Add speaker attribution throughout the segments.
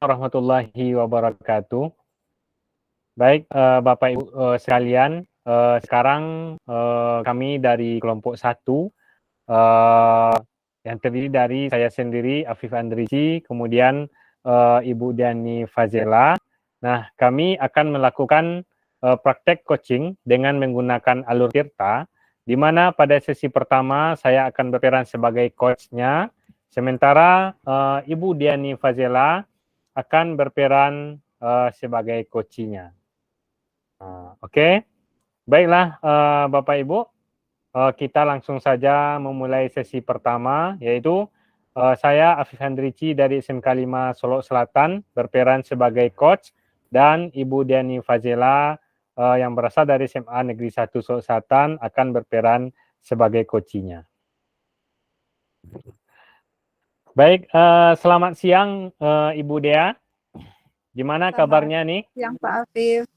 Speaker 1: warahmatullahi wabarakatuh. Baik, Bapak Ibu sekalian, sekarang kami dari kelompok 1 yang terdiri dari saya sendiri, Afif Andrizi, kemudian Ibu Diani Fazela. Nah, kami akan melakukan praktek coaching dengan menggunakan alur Tirta, di mana pada sesi pertama saya akan berperan sebagai coach-nya, sementara Ibu Diani Fazela akan berperan sebagai coach-nya. Oke, baiklah Bapak Ibu, kita langsung saja memulai sesi pertama, yaitu saya Afif Handrici dari SMK 5 Solo Selatan berperan sebagai coach, dan Ibu Diani Fazela yang berasal dari SMA Negeri 1 Solo Selatan akan berperan sebagai coach-nya. Baik, selamat siang Ibu Dea. Gimana kabarnya nih?
Speaker 2: Siang Pak Afif.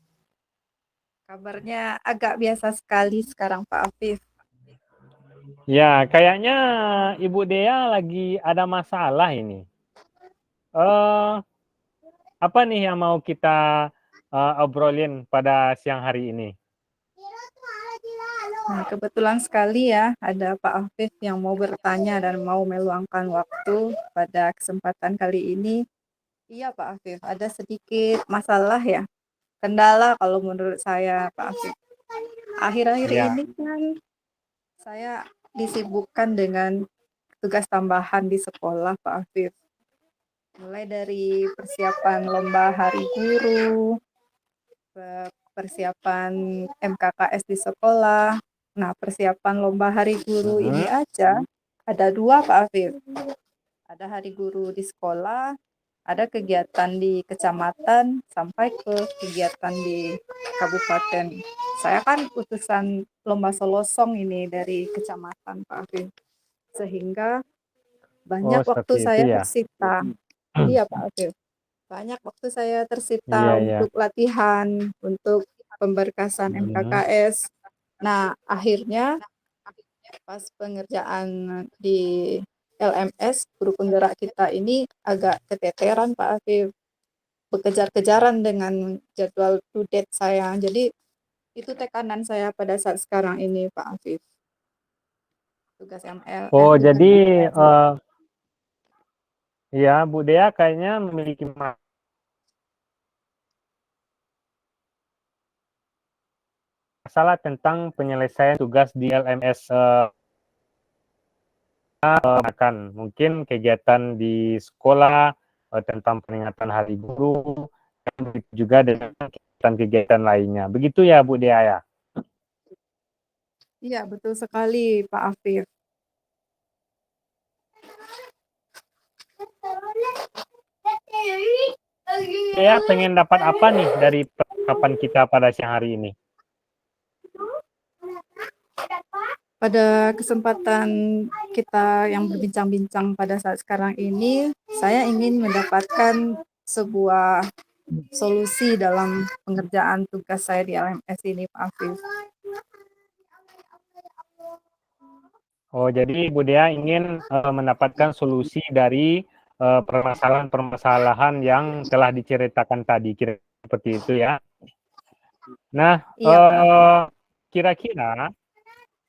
Speaker 2: Kabarnya agak biasa sekali sekarang Pak Afif.
Speaker 1: Ya, kayaknya Ibu Dea lagi ada masalah ini. Apa nih yang mau kita obrolin pada siang hari ini?
Speaker 2: Nah, kebetulan sekali ya ada Pak Afif yang mau bertanya dan mau meluangkan waktu pada kesempatan kali ini. Iya Pak Afif, ada sedikit masalah ya. Kendala kalau menurut saya Pak Afif. Akhir-akhir
Speaker 1: Ya.
Speaker 2: ini kan saya disibukkan dengan tugas tambahan di sekolah Pak Afif. Mulai dari persiapan lomba hari guru, persiapan MKKS di sekolah. Nah, persiapan lomba hari guru ini aja ada 2 Pak Afif. Ada hari guru di sekolah, ada kegiatan di kecamatan, sampai ke kegiatan di kabupaten. Saya kan utusan lomba solosong ini dari kecamatan Pak Afif. Sehingga banyak waktu
Speaker 1: seperti itu
Speaker 2: saya
Speaker 1: ya.
Speaker 2: tersita. Iya Pak Afif. Banyak waktu saya tersita
Speaker 1: Iya.
Speaker 2: untuk latihan, untuk pemberkasan MKKS. Nah, akhirnya pas pengerjaan di LMS, guru penggerak kita ini agak keteteran Pak Afif. Bekejar-kejaran dengan jadwal due date saya. Jadi itu tekanan saya pada saat sekarang ini Pak Afif. Tugas ML.
Speaker 1: Oh,
Speaker 2: tugas
Speaker 1: jadi
Speaker 2: MKS.
Speaker 1: ya Bu Dea kayaknya memiliki masalah tentang penyelesaian tugas di LMS. Akan mungkin kegiatan di sekolah tentang peringatan Hari Guru, dan juga dengan kegiatan-kegiatan lainnya. Begitu ya Bu Dea ya?
Speaker 2: Iya, betul sekali Pak Afif.
Speaker 1: Dea pengen dapat apa nih dari percakapan kita pada siang hari ini?
Speaker 2: Pada kesempatan kita yang berbincang-bincang pada saat sekarang ini, saya ingin mendapatkan sebuah solusi dalam pengerjaan tugas saya di LMS ini, Pak Afif.
Speaker 1: Oh, jadi Bu Dea ingin mendapatkan solusi dari permasalahan-permasalahan yang telah diceritakan tadi, kira seperti itu ya. Nah,
Speaker 2: Iya, Pak Afif.
Speaker 1: kira-kira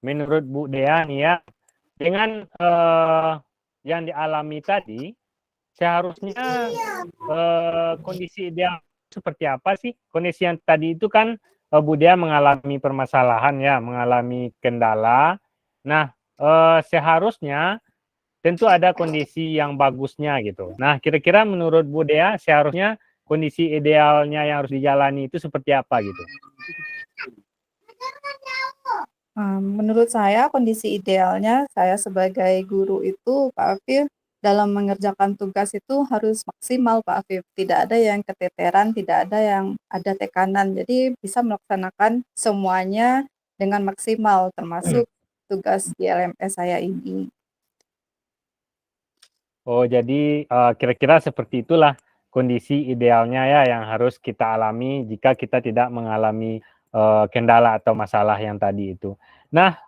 Speaker 1: menurut Bu Dea nih ya, dengan yang dialami tadi, seharusnya kondisi ideal seperti apa sih? Kondisi yang tadi itu kan Bu Dea mengalami permasalahan ya, mengalami kendala. Nah, seharusnya tentu ada kondisi yang bagusnya gitu. Nah, kira-kira menurut Bu Dea seharusnya kondisi idealnya yang harus dijalani itu seperti apa gitu?
Speaker 2: Menurut saya kondisi idealnya saya sebagai guru itu Pak Afif dalam mengerjakan tugas itu harus maksimal Pak Afif. Tidak ada yang keteteran, tidak ada yang ada tekanan. Jadi bisa melaksanakan semuanya dengan maksimal termasuk tugas di LMS saya ini.
Speaker 1: Oh, jadi kira-kira seperti itulah kondisi idealnya ya yang harus kita alami jika kita tidak mengalami kendala atau masalah yang tadi itu. Nah,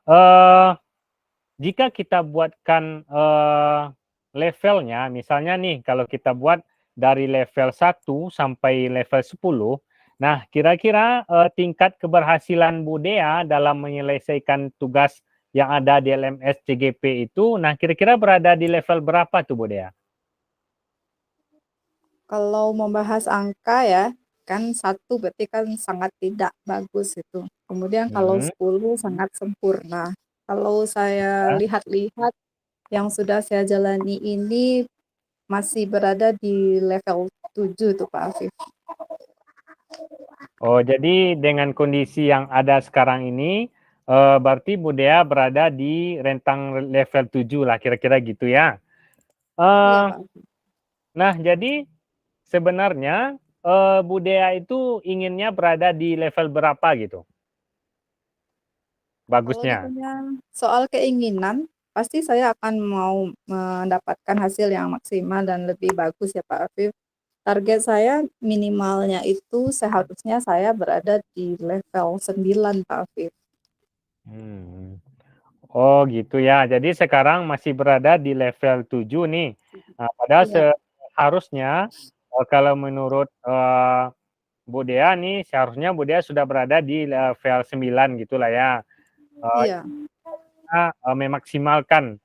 Speaker 1: jika kita buatkan levelnya, misalnya nih kalau kita buat dari level 1 sampai level 10. Nah, kira-kira tingkat keberhasilan Bu Dea dalam menyelesaikan tugas yang ada di LMS CGP itu, nah kira-kira berada di level berapa tuh Bu Dea?
Speaker 2: Kalau membahas angka ya, kan 1 berarti kan sangat tidak bagus itu. Kemudian kalau
Speaker 1: Hmm,
Speaker 2: 10 sangat sempurna. Kalau saya
Speaker 1: ya.
Speaker 2: lihat-lihat yang sudah saya jalani ini masih berada di level 7 tuh Pak Afif.
Speaker 1: Oh, jadi dengan kondisi yang ada sekarang ini, berarti Bu Dea berada di rentang level 7 lah, kira-kira gitu ya.
Speaker 2: Iya
Speaker 1: Eh,
Speaker 2: Pak Afif.
Speaker 1: nah, jadi sebenarnya Bu Dea itu inginnya berada di level berapa gitu,
Speaker 2: Kalau
Speaker 1: bagusnya?
Speaker 2: ditanya soal keinginan, pasti saya akan mau mendapatkan hasil yang maksimal dan lebih bagus ya Pak Afif. Target saya minimalnya itu seharusnya saya berada di level 9 Pak Afif.
Speaker 1: Hmm. Oh gitu ya, jadi sekarang masih berada di level 7 nih. Nah, padahal
Speaker 2: Iya,
Speaker 1: seharusnya kalau menurut Bu Dea nih, seharusnya Bu Dea sudah berada di level 9 gitulah ya. Eh,
Speaker 2: iya,
Speaker 1: kita memaksimalkan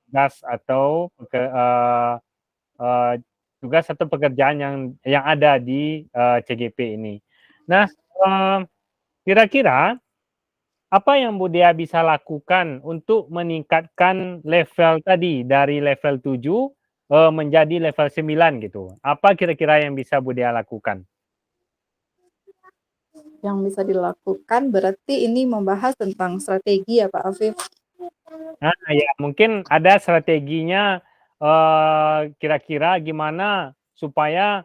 Speaker 1: tugas atau eh, tugas atau pekerjaan yang ada di CGP ini. Nah, eh, kira-kira apa yang Bu Dea bisa lakukan untuk meningkatkan level tadi dari level 7 menjadi level 9 gitu? Apa kira-kira yang bisa Bu Dea lakukan?
Speaker 2: yang bisa dilakukan berarti ini membahas tentang strategi ya Pak Afif.
Speaker 1: Nah, ya mungkin ada strateginya kira-kira gimana supaya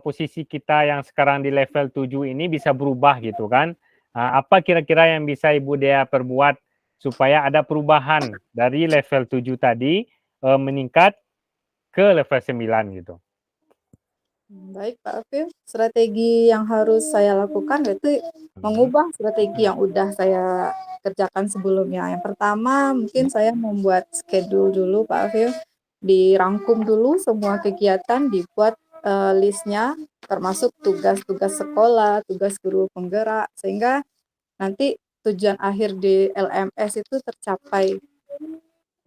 Speaker 1: posisi kita yang sekarang di level 7 ini bisa berubah gitu kan. Nah, apa kira-kira yang bisa Ibu Dea perbuat supaya ada perubahan dari level 7 tadi meningkat ke level 9 gitu.
Speaker 2: Baik Pak Afif, strategi yang harus saya lakukan itu
Speaker 1: Mhm.
Speaker 2: mengubah strategi yang udah saya kerjakan sebelumnya. Yang pertama mungkin saya membuat schedule dulu Pak Afif, dirangkum dulu semua kegiatan, dibuat listnya, termasuk tugas-tugas sekolah, tugas guru penggerak, sehingga nanti tujuan akhir di LMS itu tercapai.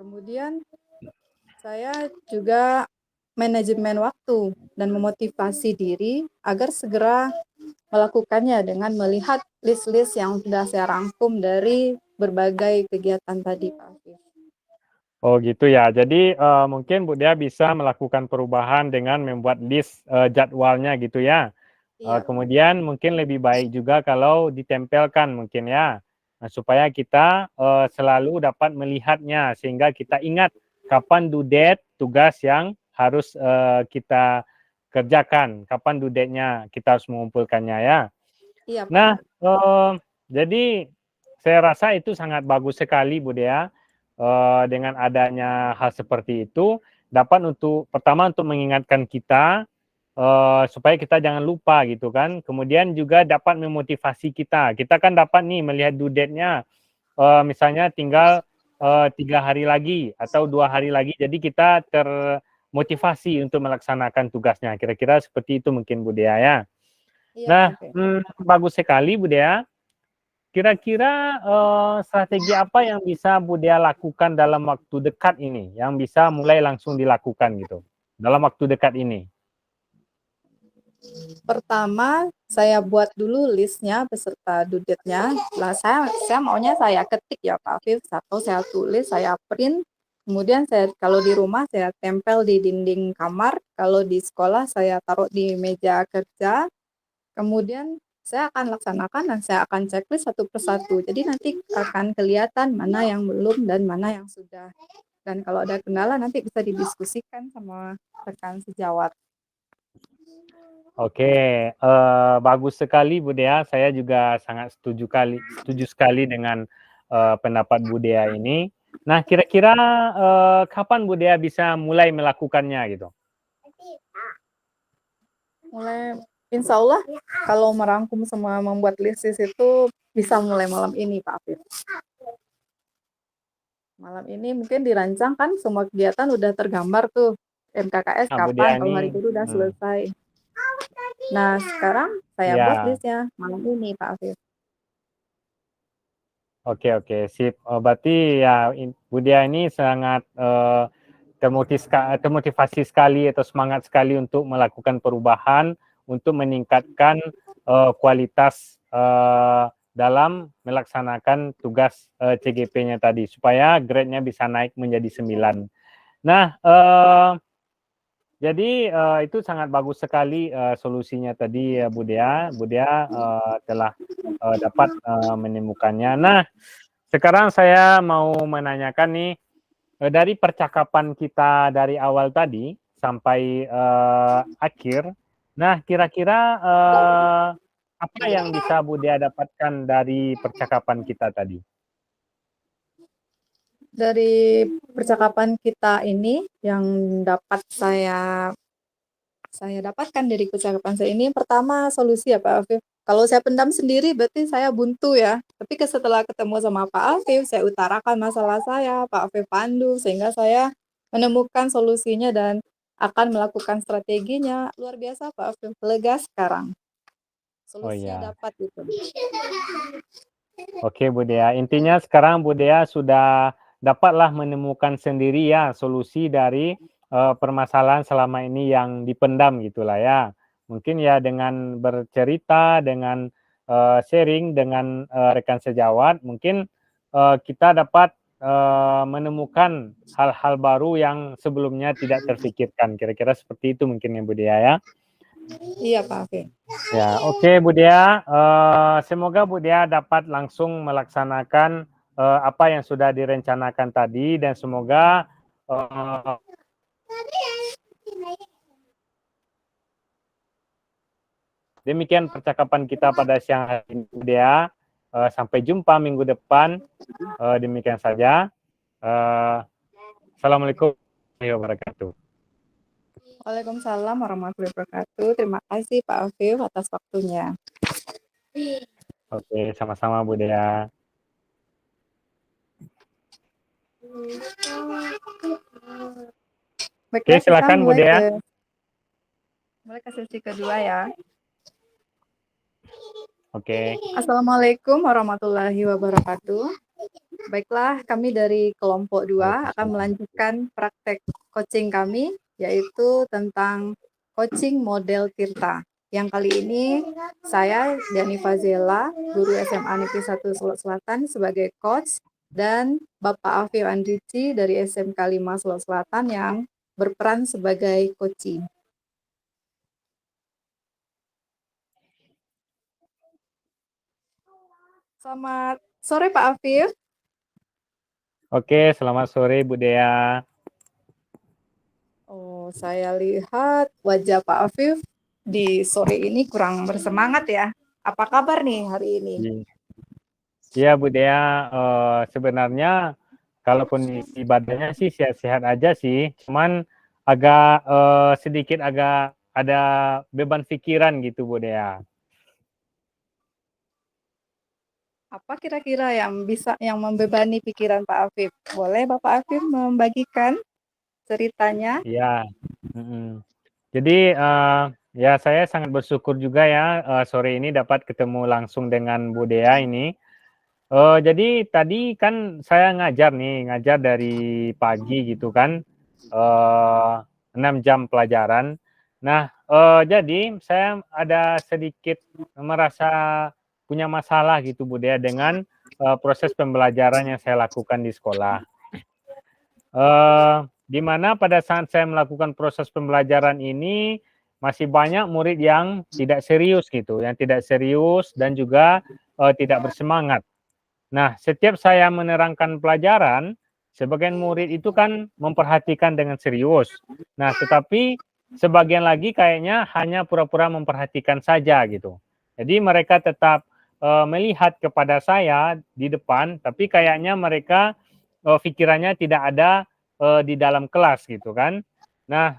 Speaker 2: Kemudian saya juga manajemen waktu dan memotivasi diri agar segera melakukannya dengan melihat list-list yang sudah saya rangkum dari berbagai kegiatan tadi, Pak Afif.
Speaker 1: Oh gitu ya. Jadi mungkin Bu Dea bisa melakukan perubahan dengan membuat list jadwalnya gitu ya.
Speaker 2: Iya, Pak.
Speaker 1: Kemudian mungkin lebih baik juga kalau ditempelkan mungkin ya. Nah, supaya kita selalu dapat melihatnya sehingga kita ingat kapan due date tugas yang harus kita kerjakan, kapan due date-nya kita harus mengumpulkannya ya.
Speaker 2: Iya, Pak
Speaker 1: Nah,
Speaker 2: Afif.
Speaker 1: jadi saya rasa itu sangat bagus sekali Bu Dea, dengan adanya hal seperti itu dapat untuk pertama untuk mengingatkan kita, supaya kita jangan lupa gitu kan, kemudian juga dapat memotivasi kita. Kita kan dapat nih melihat due date-nya, misalnya tinggal 3 hari lagi atau 2 hari lagi, jadi kita termotivasi untuk melaksanakan tugasnya. Kira-kira seperti itu mungkin Bu Dea ya.
Speaker 2: Iya, Pak
Speaker 1: Nah,
Speaker 2: Afif.
Speaker 1: bagus sekali Bu Dea. Kira-kira strategi apa yang bisa Bu Dea lakukan dalam waktu dekat ini, yang bisa mulai langsung dilakukan gitu, dalam waktu dekat ini?
Speaker 2: Pertama, saya buat dulu listnya beserta due date-nya. Lah saya maunya saya ketik ya Pak Afif, atau saya tulis, saya print. Kemudian saya kalau di rumah saya tempel di dinding kamar, kalau di sekolah saya taruh di meja kerja. Kemudian saya akan laksanakan dan saya akan checklist satu persatu. Jadi nanti akan kelihatan mana yang belum dan mana yang sudah. Dan kalau ada kendala nanti bisa didiskusikan sama rekan sejawat.
Speaker 1: Oke, bagus sekali Bu Dea, saya juga sangat setuju sekali dengan pendapat Bu Dea ini. Nah, kira-kira kapan Bu Dea bisa mulai melakukannya gitu?
Speaker 2: Mulai insya Allah kalau merangkum semua membuat list itu bisa mulai malam ini Pak Afif. Malam ini mungkin dirancang kan semua kegiatan udah tergambar tuh. MKKS
Speaker 1: Nah, Bu
Speaker 2: kapan
Speaker 1: Dea
Speaker 2: kalau hari
Speaker 1: ini,
Speaker 2: guru udah selesai. Nah, sekarang saya buat
Speaker 1: ya,
Speaker 2: listnya malam ini, Pak Afif.
Speaker 1: oke, sip. Berarti ya Bu Dea ini sangat termotivasi sekali atau semangat sekali untuk melakukan perubahan untuk meningkatkan kualitas dalam melaksanakan tugas CGP-nya tadi supaya grade-nya bisa naik menjadi 9. Nah, jadi itu sangat bagus sekali solusinya tadi ya Bu Dea. Bu Dea telah dapat menemukannya. Nah, sekarang saya mau menanyakan nih, dari percakapan kita dari awal tadi sampai akhir, nah kira-kira apa yang bisa Bu Dea dapatkan dari percakapan kita tadi?
Speaker 2: Dari percakapan kita ini yang dapat saya dapatkan dari percakapan saya ini, pertama solusi ya Pak Afif. Kalau saya pendam sendiri berarti saya buntu ya. Tapi setelah ketemu sama Pak Afif, saya utarakan masalah saya, Pak Afif pandu sehingga saya menemukan solusinya dan akan melakukan strateginya. Luar biasa Pak Afif, lega sekarang.
Speaker 1: Oh
Speaker 2: Solusinya
Speaker 1: ya,
Speaker 2: dapat gitu.
Speaker 1: oke Bu Dea. Intinya sekarang Bu Dea sudah dapatlah menemukan sendiri ya solusi dari permasalahan selama ini yang dipendam gitulah ya. Mungkin ya dengan bercerita, dengan sharing dengan rekan sejawat, mungkin kita dapat menemukan hal-hal baru yang sebelumnya tidak terfikirkan. Kira-kira seperti itu mungkin ya Bu Dea ya.
Speaker 2: Iya Pak Afif.
Speaker 1: Ya, oke Bu Dea. Semoga Bu Dea dapat langsung melaksanakan apa yang sudah direncanakan tadi dan semoga demikian percakapan kita pada siang hari ini Bu Dea. Sampai jumpa minggu depan. Demikian saja. Assalamualaikum warahmatullahi wabarakatuh.
Speaker 2: Waalaikumsalam warahmatullahi wabarakatuh. Terima kasih Pak Afif atas waktunya.
Speaker 1: Oke, sama-sama Bu Dea. Oke,
Speaker 2: Baiklah, kita
Speaker 1: silakan Bu
Speaker 2: mulai
Speaker 1: Dea.
Speaker 2: ke sesi kedua ya.
Speaker 1: Oke.
Speaker 2: Assalamualaikum warahmatullahi wabarakatuh. Baiklah, kami dari kelompok 2 akan melanjutkan praktek coaching kami, yaitu tentang coaching model Tirta. Yang kali ini saya, Diani Fazela, guru SMA Negeri 1 Solo Selatan sebagai coach, dan Bapak Afif Andrici dari SMK 5 Solo Selatan yang berperan sebagai coaching. Selamat sore Pak Afif.
Speaker 1: Oke, selamat sore Bu Dea.
Speaker 2: Oh, saya lihat wajah Pak Afif di sore ini kurang bersemangat ya. Apa kabar nih hari ini?
Speaker 1: Iya Bu Dea, sebenarnya kalaupun ibadahnya sih sehat-sehat aja sih, cuman agak sedikit agak ada beban pikiran gitu Bu Dea.
Speaker 2: Apa kira-kira yang membebani pikiran Pak Afif? Boleh Bapak Afif membagikan ceritanya?
Speaker 1: Iya. Jadi ya saya sangat bersyukur juga ya sore ini dapat ketemu langsung dengan Bu Dea ini. Jadi tadi kan saya ngajar dari pagi gitu kan, 6 jam pelajaran. Nah, jadi saya ada sedikit merasa punya masalah gitu Bu Dea dengan proses pembelajaran yang saya lakukan di sekolah. Di mana pada saat saya melakukan proses pembelajaran ini masih banyak murid yang tidak serius gitu, yang tidak serius dan juga tidak bersemangat. Nah, setiap saya menerangkan pelajaran, sebagian murid itu kan memperhatikan dengan serius. Nah, tetapi sebagian lagi kayaknya hanya pura-pura memperhatikan saja gitu. Jadi mereka tetap melihat kepada saya di depan, tapi kayaknya mereka pikirannya tidak ada di dalam kelas gitu kan. Nah,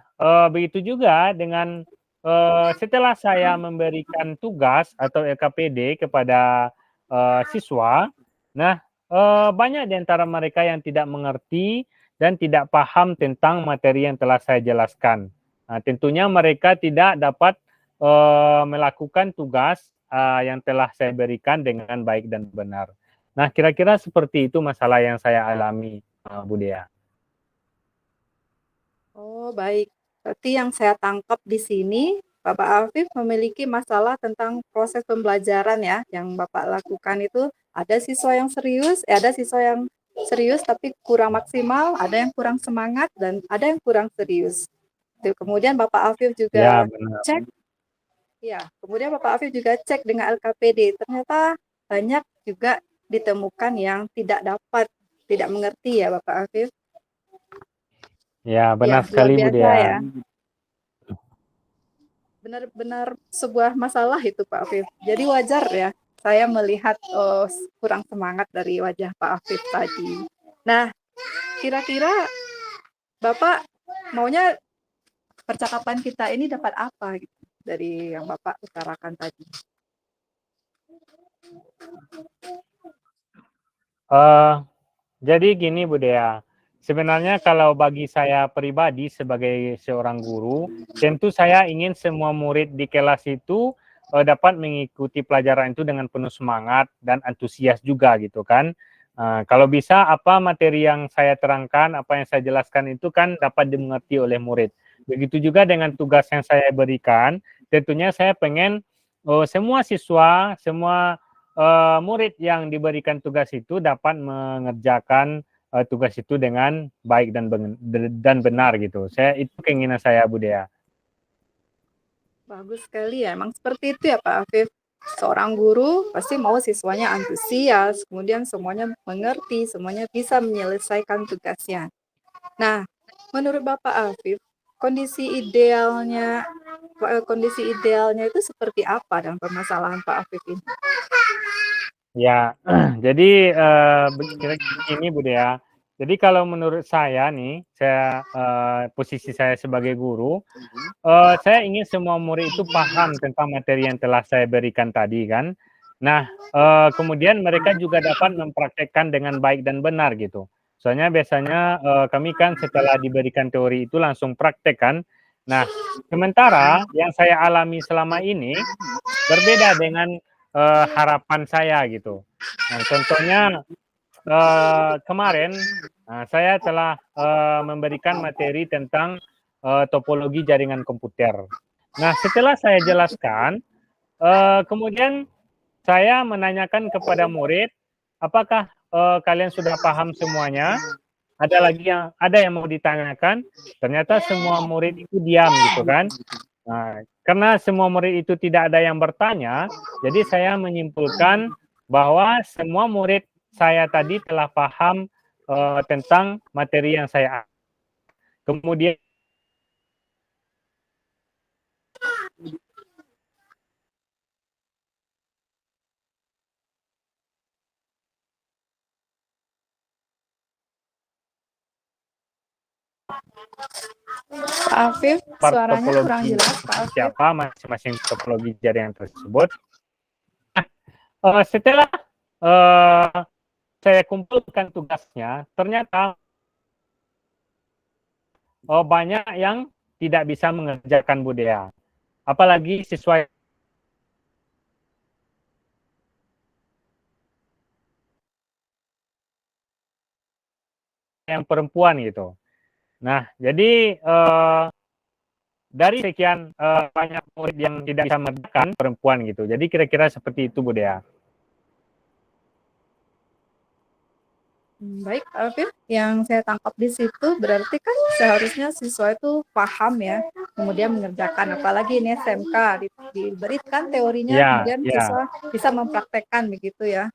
Speaker 1: begitu juga dengan setelah saya memberikan tugas atau LKPD kepada siswa. Nah, banyak di antara mereka yang tidak mengerti dan tidak paham tentang materi yang telah saya jelaskan. Nah, tentunya mereka tidak dapat melakukan tugas yang telah saya berikan dengan baik dan benar. Nah, kira-kira seperti itu masalah yang saya alami, Bu Dea.
Speaker 2: Oh, baik. Berarti yang saya tangkap di sini, Bapak Afif memiliki masalah tentang proses pembelajaran ya, yang Bapak lakukan itu ada siswa yang serius, ada siswa yang serius tapi kurang maksimal, ada yang kurang semangat, dan ada yang kurang serius. Kemudian Bapak Afif
Speaker 1: Ya,
Speaker 2: juga
Speaker 1: benar.
Speaker 2: cek, ya, kemudian Bapak Afif juga cek dengan LKPD. Ternyata banyak juga ditemukan yang tidak mengerti ya Bapak Afif.
Speaker 1: Ya,
Speaker 2: Ya,
Speaker 1: benar
Speaker 2: luar
Speaker 1: sekali Bu
Speaker 2: biasa ya.
Speaker 1: Dea.
Speaker 2: Benar-benar sebuah masalah itu Pak Afif. Jadi wajar ya saya melihat kurang semangat dari wajah Pak Afif tadi. Nah, kira-kira Bapak maunya percakapan kita ini dapat apa gitu dari yang Bapak utarakan tadi?
Speaker 1: Jadi gini Bu Dea, sebenarnya kalau bagi saya pribadi sebagai seorang guru, tentu saya ingin semua murid di kelas itu dapat mengikuti pelajaran itu dengan penuh semangat dan antusias juga gitu kan. Kalau bisa apa materi yang saya terangkan, apa yang saya jelaskan itu kan dapat dimengerti oleh murid. Begitu juga dengan tugas yang saya berikan, tentunya saya pengen semua siswa, semua murid yang diberikan tugas itu dapat mengerjakan tugas itu dengan baik dan benar gitu. Itu keinginan saya Bu Dea.
Speaker 2: Bagus sekali ya, emang seperti itu ya Pak Afif. Seorang guru pasti mau siswanya antusias, kemudian semuanya mengerti, semuanya bisa menyelesaikan tugasnya. Nah, menurut Bapak Afif, kondisi idealnya itu seperti apa dalam permasalahan Pak Afif ini?
Speaker 1: Ya, jadi kira-kira gini Bu Dea. Jadi kalau menurut saya nih, posisi saya sebagai guru, saya ingin semua murid itu paham tentang materi yang telah saya berikan tadi kan. Nah, kemudian mereka juga dapat mempraktekkan dengan baik dan benar gitu. Soalnya biasanya kami kan setelah diberikan teori itu langsung praktek kan. Nah, sementara yang saya alami selama ini berbeda dengan harapan saya gitu. Nah, contohnya kemarin saya telah memberikan materi tentang topologi jaringan komputer. Nah, setelah saya jelaskan, kemudian saya menanyakan kepada murid, apakah kalian sudah paham semuanya? Ada yang mau ditanyakan? Ternyata semua murid itu diam gitu kan. Nah, karena semua murid itu tidak ada yang bertanya, jadi saya menyimpulkan bahwa semua murid saya tadi telah paham tentang materi yang saya. Kemudian
Speaker 2: Pak Afif,
Speaker 1: part
Speaker 2: suaranya kurang
Speaker 1: topologi
Speaker 2: jelas Pak Afif.
Speaker 1: siapa masing-masing topologi jaringan tersebut. Setelah saya kumpulkan tugasnya, ternyata banyak yang tidak bisa mengerjakan Bu Dea. Apalagi siswa yang perempuan gitu. Nah, jadi dari sekian banyak murid yang tidak bisa mengerjakan perempuan gitu. Jadi kira-kira seperti itu Bu Dea.
Speaker 2: Baik, Pak Afif, yang saya tangkap di situ berarti kan seharusnya siswa itu paham ya, kemudian mengerjakan, apalagi ini SMK, diberikan teorinya,
Speaker 1: Ya,
Speaker 2: kemudian
Speaker 1: ya.
Speaker 2: siswa bisa mempraktekkan begitu ya.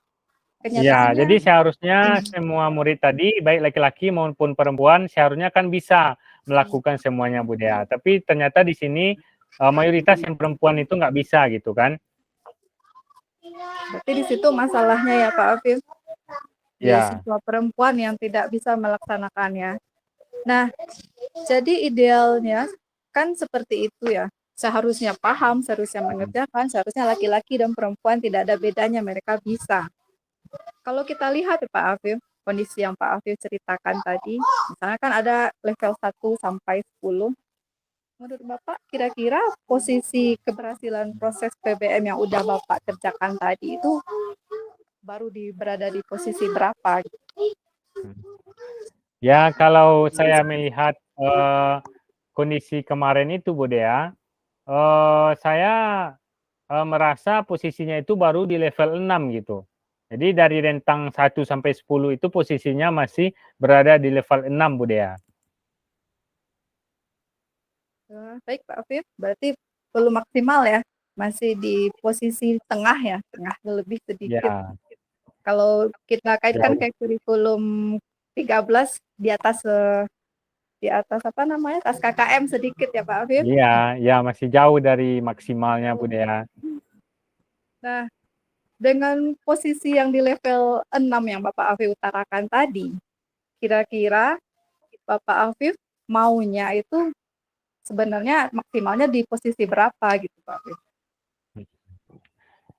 Speaker 1: Ya,
Speaker 2: Kenyataannya,
Speaker 1: jadi seharusnya semua murid tadi, baik laki-laki maupun perempuan, seharusnya kan bisa melakukan semuanya Bu Dea. Tapi ternyata di sini mayoritas yang perempuan itu nggak bisa gitu kan.
Speaker 2: berarti di situ masalahnya ya Pak Afif, di
Speaker 1: Ya.
Speaker 2: siswa perempuan yang tidak bisa melaksanakannya. Nah, jadi idealnya kan seperti itu ya. Seharusnya paham, seharusnya mengerjakan, seharusnya laki-laki dan perempuan tidak ada bedanya, mereka bisa. Kalau kita lihat ya Pak Afif, kondisi yang Pak Afif ceritakan tadi, misalnya kan ada level 1 sampai 10. Menurut Bapak, kira-kira posisi keberhasilan proses PBM yang udah Bapak kerjakan tadi itu baru berada di posisi berapa?
Speaker 1: Ya, kalau saya melihat kondisi kemarin itu, Bu Dea, saya merasa posisinya itu baru di level 6 gitu. Jadi dari rentang 1 sampai 10 itu posisinya masih berada di level 6, Bu Dea.
Speaker 2: Baik Pak Afif, berarti belum maksimal ya, masih di posisi tengah ya, tengah lebih sedikit.
Speaker 1: Ya,
Speaker 2: Kalau kita kaitkan
Speaker 1: jauh.
Speaker 2: ke kurikulum 13 di atas apa namanya, atas KKM sedikit ya Pak Afif.
Speaker 1: Iya, ya masih jauh dari maksimalnya, Bu Dea.
Speaker 2: Nah, dengan posisi yang di level 6 yang Bapak Afif utarakan tadi, kira-kira Bapak Afif maunya itu sebenarnya maksimalnya di posisi berapa gitu Pak Afif?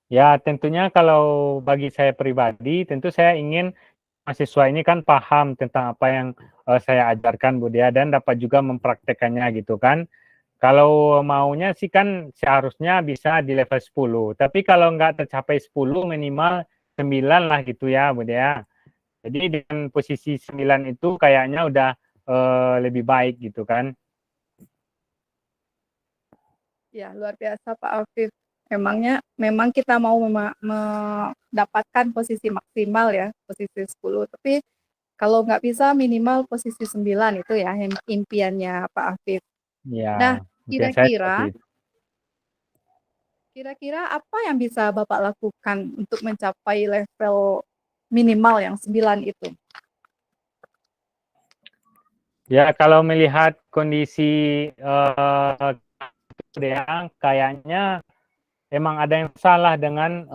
Speaker 1: Ya, tentunya kalau bagi saya pribadi, tentu saya ingin mahasiswa ini kan paham tentang apa yang saya ajarkan, Bu Dea, dan dapat juga mempraktekannya gitu kan. Kalau maunya sih kan seharusnya bisa di level 10, tapi kalau nggak tercapai 10 minimal 9 lah gitu ya, Bu Dea. Jadi dengan posisi 9 itu kayaknya udah lebih baik gitu kan.
Speaker 2: Ya, luar biasa Pak Afif. Memang kita mau mendapatkan posisi maksimal ya, posisi 10, tapi kalau nggak bisa minimal posisi 9 itu ya impiannya Pak Afif. Nah,
Speaker 1: Ya, mungkin saya seperti
Speaker 2: kira-kira
Speaker 1: itu.
Speaker 2: kira-kira apa yang bisa Bapak lakukan untuk mencapai level minimal yang 9 itu?
Speaker 1: Ya, kalau melihat kondisi ya, kayaknya emang ada yang salah dengan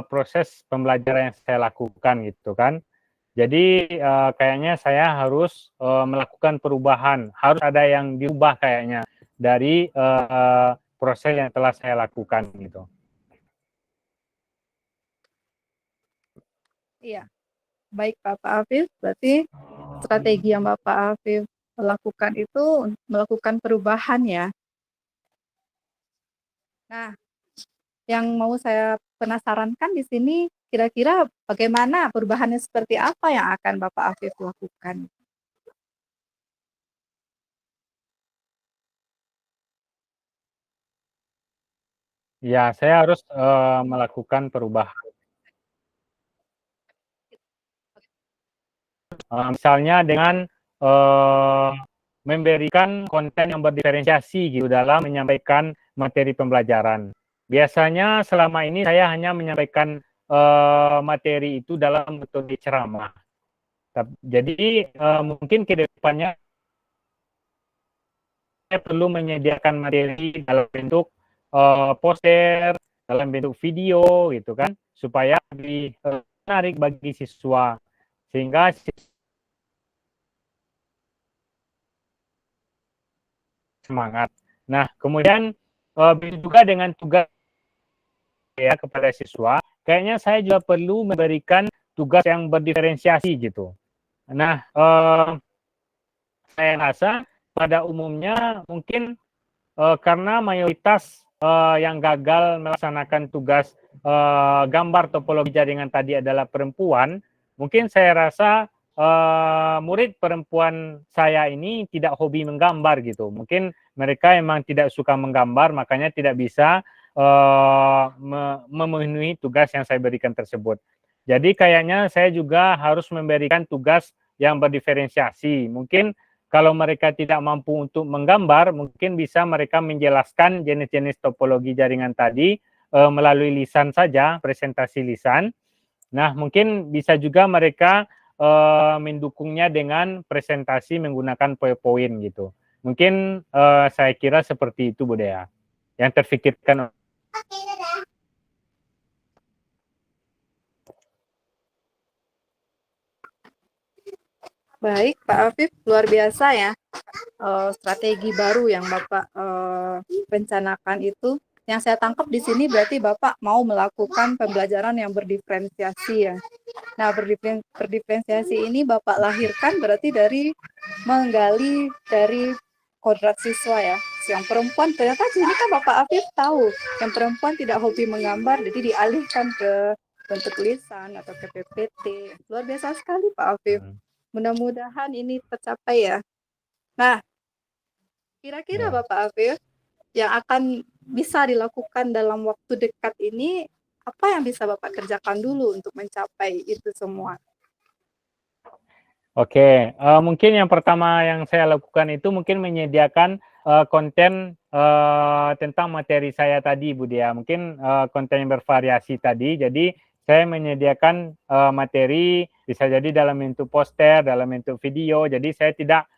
Speaker 1: proses pembelajaran yang saya lakukan gitu kan. Jadi kayaknya saya harus melakukan perubahan, harus ada yang diubah kayaknya dari proses yang telah saya lakukan gitu.
Speaker 2: Iya, baik Bapak Afif, berarti strategi yang Bapak Afif lakukan itu melakukan perubahan ya. Nah, yang mau saya penasarankan di sini, kira-kira bagaimana perubahannya seperti apa yang akan Bapak Afif lakukan?
Speaker 1: Ya, saya harus melakukan perubahan. Misalnya dengan uh, memberikan konten yang berdiferensiasi gitu dalam menyampaikan materi pembelajaran. Biasanya selama ini saya hanya menyampaikan materi itu dalam metode ceramah. Jadi mungkin ke depannya saya perlu menyediakan materi dalam bentuk poster, dalam bentuk video gitu kan, supaya lebih menarik bagi siswa sehingga semangat. Nah, kemudian juga dengan tugas ya kepada siswa, kayaknya saya juga perlu memberikan tugas yang berdiferensiasi gitu. Nah, saya rasa pada umumnya mungkin karena mayoritas yang gagal melaksanakan tugas gambar topologi jaringan tadi adalah perempuan, mungkin saya rasa murid perempuan saya ini tidak hobi menggambar gitu. Mungkin mereka emang tidak suka menggambar, makanya tidak bisa memenuhi tugas yang saya berikan tersebut. Jadi kayaknya saya juga harus memberikan tugas yang berdiferensiasi. Mungkin kalau mereka tidak mampu untuk menggambar, mungkin bisa mereka menjelaskan jenis-jenis topologi jaringan tadi melalui lisan saja, presentasi lisan. Nah, mungkin bisa juga mereka mendukungnya dengan presentasi menggunakan PowerPoint gitu. Mungkin saya kira seperti itu, Bu Dea, yang terfikirkan.
Speaker 2: Baik, Pak Afif, luar biasa ya strategi baru yang Bapak rencanakan itu. Yang saya tangkap di sini berarti Bapak mau melakukan pembelajaran yang berdiferensiasi ya. Nah, berdiferensiasi ini Bapak lahirkan berarti dari menggali dari kodrat siswa ya. Yang perempuan ternyata di sini kan Bapak Afif tahu, yang perempuan tidak hobi menggambar, jadi dialihkan ke bentuk tulisan atau ke PPT. Luar biasa sekali Pak Afif. Mudah-mudahan ini tercapai ya. Nah, kira-kira Bapak Afif, yang akan bisa dilakukan dalam waktu dekat ini, apa yang bisa Bapak kerjakan dulu untuk mencapai itu semua?
Speaker 1: Oke, mungkin yang pertama yang saya lakukan itu mungkin menyediakan konten tentang materi saya tadi, Bu Dea. Mungkin konten yang bervariasi tadi. Jadi saya menyediakan materi bisa jadi dalam bentuk poster, dalam bentuk video. Jadi saya tidak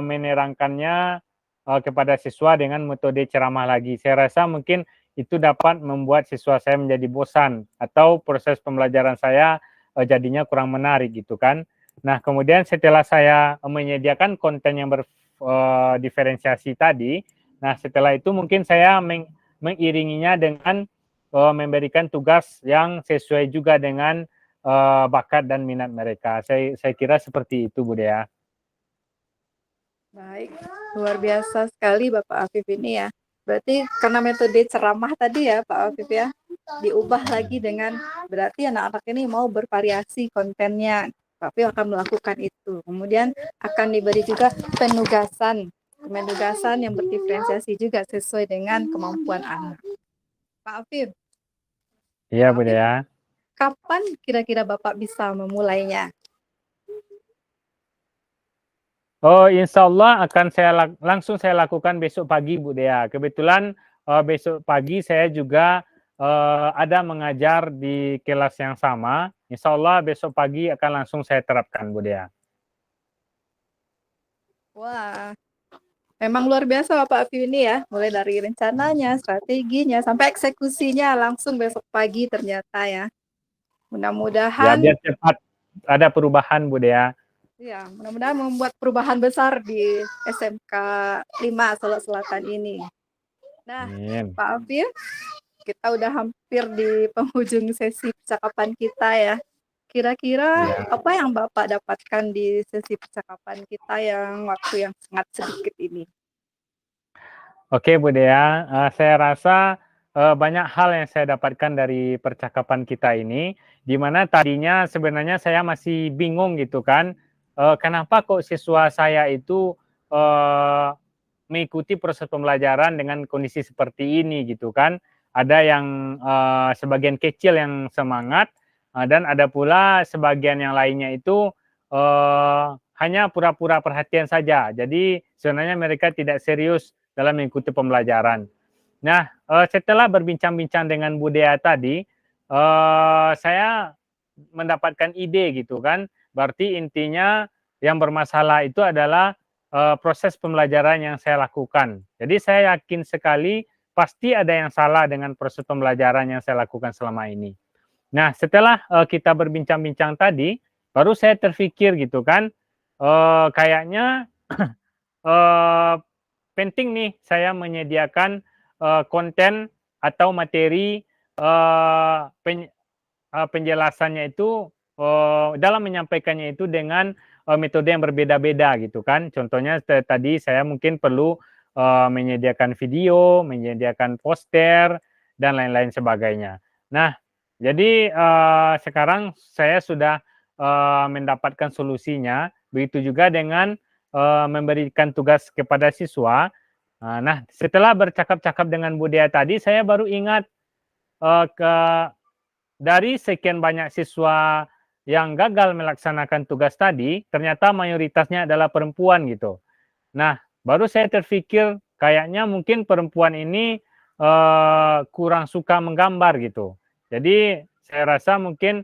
Speaker 1: menerangkannya kepada siswa dengan metode ceramah lagi. Saya rasa mungkin itu dapat membuat siswa saya menjadi bosan atau proses pembelajaran saya jadinya kurang menarik gitu kan. Nah, kemudian setelah saya menyediakan konten yang berdiferensiasi tadi, nah setelah itu mungkin saya mengiringinya dengan memberikan tugas yang sesuai juga dengan bakat dan minat mereka. Saya kira seperti itu, Bu Dea.
Speaker 2: Baik, luar biasa sekali Bapak Afif ini ya. Berarti karena metode ceramah tadi ya Pak Afif ya, diubah lagi dengan berarti anak-anak ini mau bervariasi kontennya. Pak Afif akan melakukan itu. Kemudian akan diberi juga penugasan yang berdiferensiasi juga sesuai dengan kemampuan anak. Pak Afif.
Speaker 1: Iya, Bu Dea.
Speaker 2: Kapan kira-kira Bapak bisa memulainya?
Speaker 1: Oh, insya Allah akan langsung saya lakukan besok pagi, Bu Dea. Kebetulan besok pagi saya juga ada mengajar di kelas yang sama. Insya Allah besok pagi akan langsung saya terapkan, Bu Dea.
Speaker 2: Wah, memang luar biasa Bapak Afif ini ya. Mulai dari rencananya, strateginya, sampai eksekusinya langsung besok pagi ternyata ya. Mudah-mudahan.
Speaker 1: Ya, biar cepat ada perubahan, Bu Dea.
Speaker 2: Ya, mudah-mudahan membuat perubahan besar di SMK 5 Solo Selatan ini. Nah, Pak Afif, kita udah hampir di penghujung sesi percakapan kita ya. Kira-kira apa yang Bapak dapatkan di sesi percakapan kita yang waktu yang sangat sedikit ini?
Speaker 1: Oke, Bu Dea, saya rasa banyak hal yang saya dapatkan dari percakapan kita ini, di mana tadinya sebenarnya saya masih bingung gitu kan, kenapa kok siswa saya itu mengikuti proses pembelajaran dengan kondisi seperti ini gitu kan. Ada yang sebagian kecil yang semangat, dan ada pula sebagian yang lainnya itu hanya pura-pura perhatian saja. Jadi sebenarnya mereka tidak serius dalam mengikuti pembelajaran. Nah, setelah berbincang-bincang dengan Bu Dea tadi, saya mendapatkan ide gitu kan. Berarti intinya yang bermasalah itu adalah proses pembelajaran yang saya lakukan. Jadi saya yakin sekali pasti ada yang salah dengan proses pembelajaran yang saya lakukan selama ini. Nah, setelah kita berbincang-bincang tadi, baru saya terpikir gitu kan, kayaknya penting nih saya menyediakan konten atau materi penjelasannya itu dalam menyampaikannya itu dengan metode yang berbeda-beda gitu kan. Contohnya tadi saya mungkin perlu menyediakan video, menyediakan poster dan lain-lain sebagainya. Nah, jadi sekarang saya sudah mendapatkan solusinya. Begitu juga dengan memberikan tugas kepada siswa. Nah, setelah bercakap-cakap dengan Bu Dea tadi, saya baru ingat dari sekian banyak siswa yang gagal melaksanakan tugas tadi, ternyata mayoritasnya adalah perempuan gitu. Nah, baru saya terpikir kayaknya mungkin perempuan ini kurang suka menggambar gitu. Jadi saya rasa mungkin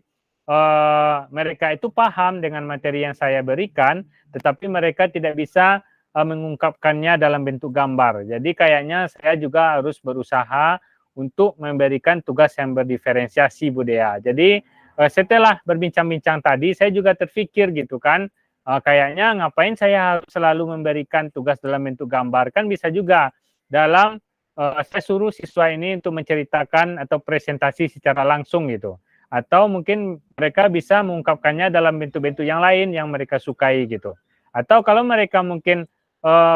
Speaker 1: mereka itu paham dengan materi yang saya berikan, tetapi mereka tidak bisa mengungkapkannya dalam bentuk gambar. Jadi kayaknya saya juga harus berusaha untuk memberikan tugas yang berdiferensiasi, Bu Dea. Jadi setelah berbincang-bincang tadi, saya juga terpikir gitu kan, kayaknya ngapain saya harus selalu memberikan tugas dalam bentuk gambar, kan bisa juga dalam saya suruh siswa ini untuk menceritakan atau presentasi secara langsung gitu. Atau mungkin mereka bisa mengungkapkannya dalam bentuk-bentuk yang lain yang mereka sukai gitu. Atau kalau mereka mungkin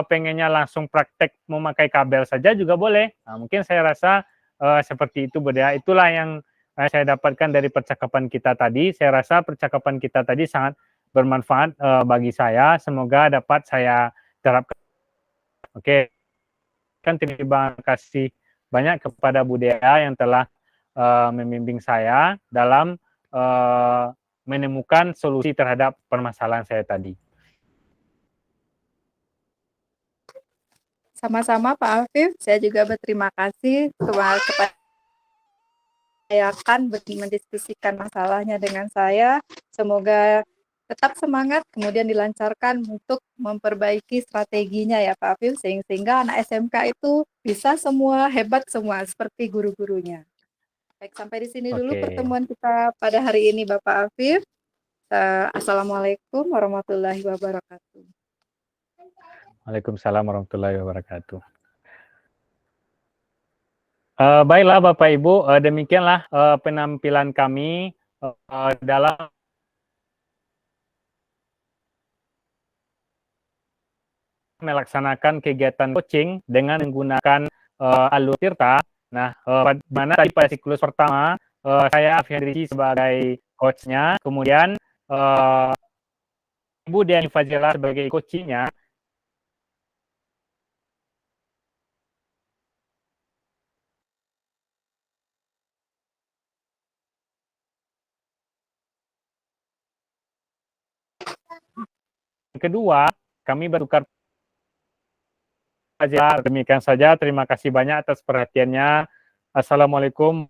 Speaker 1: pengennya langsung praktek memakai kabel saja juga boleh. Nah, mungkin saya rasa seperti itu Bunda. Itulah yang saya dapatkan dari percakapan kita tadi. Saya rasa percakapan kita tadi sangat bermanfaat bagi saya. Semoga dapat saya terapkan. Oke, kan terima kasih banyak kepada Bu Dea yang telah membimbing saya dalam menemukan solusi terhadap permasalahan saya tadi.
Speaker 2: Sama-sama Pak Afif, saya juga berterima kasih kepada saya akan mendiskusikan masalahnya dengan saya. Semoga tetap semangat, kemudian dilancarkan untuk memperbaiki strateginya ya Pak Afif, sehingga anak SMK itu bisa semua, hebat semua, seperti guru-gurunya. Baik, sampai di sini dulu
Speaker 1: Oke.
Speaker 2: pertemuan kita pada hari ini Bapak Afif. Assalamualaikum warahmatullahi wabarakatuh.
Speaker 1: Waalaikumsalam warahmatullahi wabarakatuh. Baiklah Bapak Ibu, demikianlah penampilan kami dalam melaksanakan kegiatan coaching dengan menggunakan alur Tirta. Nah, mana tadi pada siklus pertama saya Afhendri sebagai coachnya, kemudian Ibu Diani Fazela sebagai coachnya. Kedua, kami bertukar saja. Demikian saja. Terima kasih banyak atas perhatiannya. Assalamualaikum